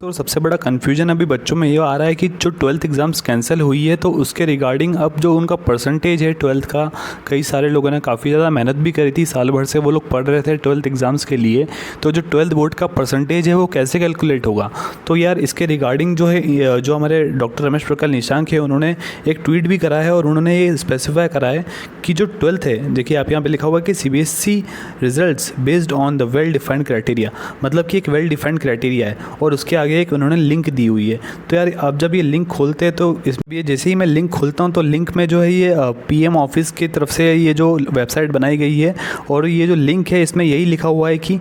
तो सबसे बड़ा कन्फ्यूजन अभी बच्चों में ये आ रहा है कि जो 12th एग्ज़ाम्स कैंसिल हुई है तो उसके रिगार्डिंग अब जो उनका परसेंटेज है 12th का, कई सारे लोगों ने काफ़ी ज़्यादा मेहनत भी करी थी, साल भर से वो लोग पढ़ रहे थे 12th एग्ज़ाम्स के लिए। तो जो 12th बोर्ड का परसेंटेज है वो कैसे कैलकुलेट होगा। तो यार इसके रिगार्डिंग जो है, जो हमारे डॉक्टर रमेश प्रकाश निशांक है, उन्होंने एक ट्वीट भी करा है और उन्होंने ये स्पेसिफाई करा है कि जो 12th है, देखिए आप यहाँ पे लिखा हुआ है कि CBSE results based on the well defined criteria, मतलब कि एक वेल डिफाइंड क्राइटेरिया है और उसके आगे एक उन्होंने लिंक दी हुई है। तो यार आप जब ये लिंक खोलते हैं तो इसमें जैसे ही मैं लिंक खोलता हूँ तो लिंक में जो है ये PM ऑफिस की तरफ से ये जो वेबसाइट बनाई गई है और ये जो लिंक है इसमें यही लिखा हुआ है कि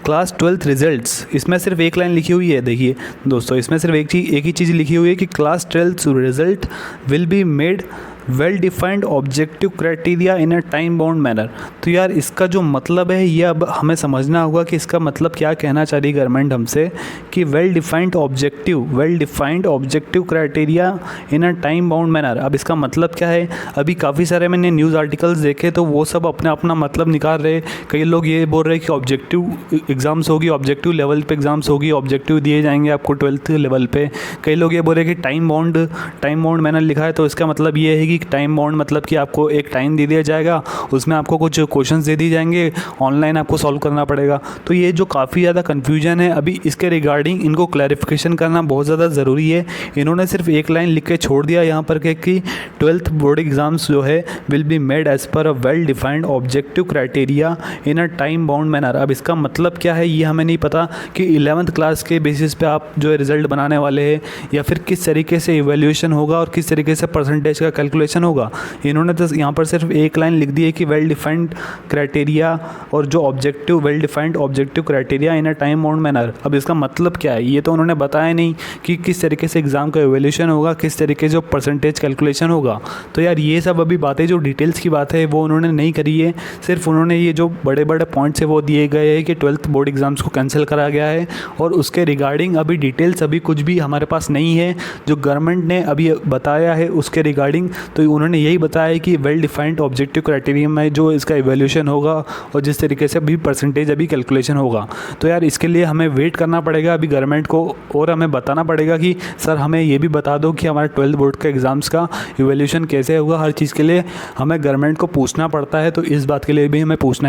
क्लास 12th रिजल्ट्स, इसमें सिर्फ एक लाइन लिखी हुई है। देखिए दोस्तों, इसमें सिर्फ एक ही चीज़ लिखी हुई है कि class 12th result will be made well defined objective criteria in a time bound manner. तो यार इसका जो मतलब है ये अब हमें समझना होगा कि इसका मतलब क्या कहना चाह रही गवर्नमेंट हमसे कि well defined objective criteria in a time bound manner. अब इसका मतलब क्या है, अभी काफ़ी सारे मैंने न्यूज़ आर्टिकल्स देखे तो वो सब अपना अपना मतलब निकाल रहे। कई लोग ये बोल रहे कि ऑब्जेक्टिव एग्ज़ाम्स होगी, ऑब्जेक्टिव लेवल पे एग्ज़ाम्स होगी, ऑब्जेक्टिव दिए जाएंगे आपको 12th लेवल पे। कई लोग ये बोल रहे कि टाइम बाउंड मैनर लिखा है तो इसका मतलब ये है कि टाइम बाउंड मतलब कि आपको एक टाइम दे दिया जाएगा, उसमें आपको कुछ क्वेश्चंस दे दिए जाएंगे, ऑनलाइन आपको सॉल्व करना पड़ेगा। तो ये जो काफ़ी ज़्यादा कन्फ्यूजन है अभी इसके रिगार्डिंग इनको क्लैरिफिकेशन करना बहुत ज़्यादा ज़रूरी है। इन्होंने सिर्फ एक लाइन लिख के छोड़ दिया यहाँ पर कि 12th बोर्ड एग्ज़ाम्स जो है will be made as per a well defined objective criteria in a time bound manner. अब इसका मतलब क्या है ये हमें नहीं पता कि 11th क्लास के बेसिस पे आप जो है रिज़ल्ट बनाने वाले हैं या फिर किस तरीके से इवैल्यूएशन होगा और किस तरीके से परसेंटेज का कैलकुलेशन होगा। इन्होंने तो यहाँ पर सिर्फ एक लाइन लिख दी है कि वेल डिफाइंड क्राइटेरिया और जो well defined objective criteria in a time bound manner. अब इसका मतलब क्या है ये तो उन्होंने बताया नहीं कि किस तरीके से एग्ज़ाम का इवैल्यूएशन होगा, किस तरीके से परसेंटेज कैलकुलेशन होगा। तो यार ये सब अभी बातें जो डिटेल्स की बात है वो उन्होंने नहीं करी है, सिर्फ उन्होंने ये जो बड़े बड़े पॉइंट्स है वो दिए गए हैं कि 12th बोर्ड एग्ज़ाम्स को कैंसिल करा गया है और उसके रिगार्डिंग अभी डिटेल्स अभी कुछ भी हमारे पास नहीं है। जो गवर्नमेंट ने अभी बताया है उसके रिगार्डिंग तो उन्होंने यही बताया कि वेल डिफाइंड ऑब्जेक्टिव क्राइटेरिया में जो इसका इवैल्यूएशन होगा और जिस तरीके से अभी परसेंटेज अभी कैलकुलेशन होगा। तो यार इसके लिए हमें वेट करना पड़ेगा अभी गवर्नमेंट को और हमें बताना पड़ेगा कि सर हमें ये भी बता दो कि हमारे 12th बोर्ड के एग्ज़ाम्स का इवैल्यूएशन कैसे होगा। हर चीज़ के लिए हमें गवर्नमेंट को पूछना पड़ता है, तो इस बात के लिए भी हमें पूछना है।